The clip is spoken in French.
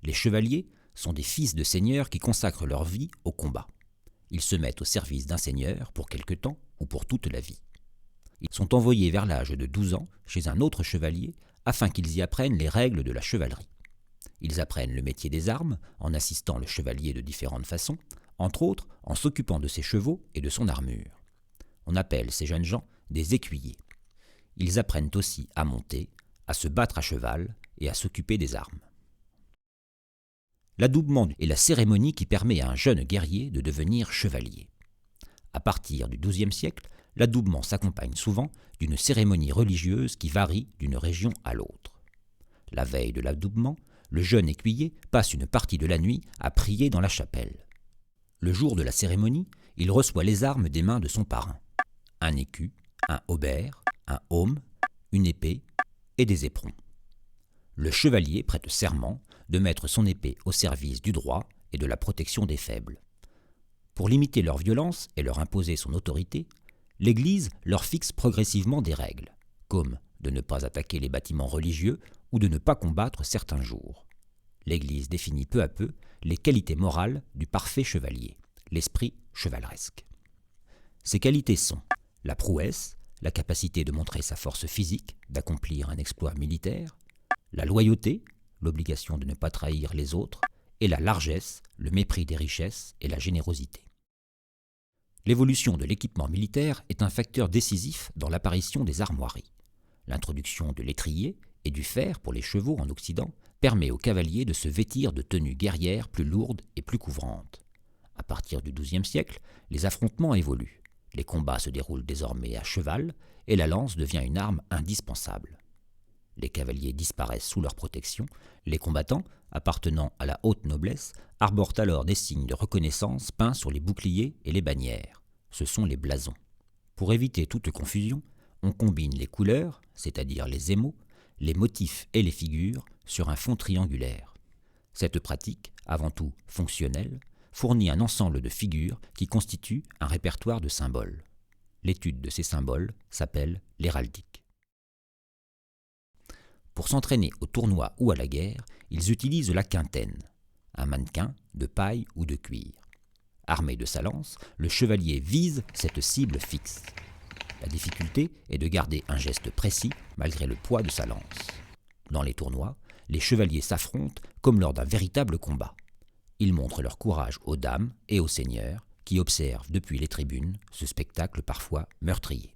Les chevaliers sont des fils de seigneurs qui consacrent leur vie au combat. Ils se mettent au service d'un seigneur pour quelque temps ou pour toute la vie. Ils sont envoyés vers l'âge de 12 ans chez un autre chevalier afin qu'ils y apprennent les règles de la chevalerie. Ils apprennent le métier des armes en assistant le chevalier de différentes façons, entre autres en s'occupant de ses chevaux et de son armure. On appelle ces jeunes gens des écuyers. Ils apprennent aussi à monter, à se battre à cheval et à s'occuper des armes. L'adoubement est la cérémonie qui permet à un jeune guerrier de devenir chevalier. À partir du XIIe siècle, l'adoubement s'accompagne souvent d'une cérémonie religieuse qui varie d'une région à l'autre. La veille de l'adoubement, le jeune écuyer passe une partie de la nuit à prier dans la chapelle. Le jour de la cérémonie, il reçoit les armes des mains de son parrain. Un écu, un haubert, un aume, une épée et des éperons. Le chevalier prête serment de mettre son épée au service du droit et de la protection des faibles. Pour limiter leur violence et leur imposer son autorité, l'Église leur fixe progressivement des règles, comme de ne pas attaquer les bâtiments religieux ou de ne pas combattre certains jours. L'Église définit peu à peu les qualités morales du parfait chevalier, l'esprit chevaleresque. Ces qualités sont la prouesse, la capacité de montrer sa force physique, d'accomplir un exploit militaire, la loyauté, l'obligation de ne pas trahir les autres, et la largesse, le mépris des richesses et la générosité. L'évolution de l'équipement militaire est un facteur décisif dans l'apparition des armoiries. L'introduction de l'étrier et du fer pour les chevaux en Occident permet aux cavaliers de se vêtir de tenues guerrières plus lourdes et plus couvrantes. À partir du XIIe siècle, les affrontements évoluent. Les combats se déroulent désormais à cheval et la lance devient une arme indispensable. Les cavaliers disparaissent sous leur protection, les combattants, appartenant à la haute noblesse, arborent alors des signes de reconnaissance peints sur les boucliers et les bannières. Ce sont les blasons. Pour éviter toute confusion, on combine les couleurs, c'est-à-dire les émaux, les motifs et les figures sur un fond triangulaire. Cette pratique, avant tout fonctionnelle, fournit un ensemble de figures qui constituent un répertoire de symboles. L'étude de ces symboles s'appelle l'héraldique. Pour s'entraîner au tournoi ou à la guerre, ils utilisent la quintaine, un mannequin de paille ou de cuir. Armé de sa lance, le chevalier vise cette cible fixe. La difficulté est de garder un geste précis malgré le poids de sa lance. Dans les tournois, les chevaliers s'affrontent comme lors d'un véritable combat. Ils montrent leur courage aux dames et aux seigneurs qui observent depuis les tribunes ce spectacle parfois meurtrier.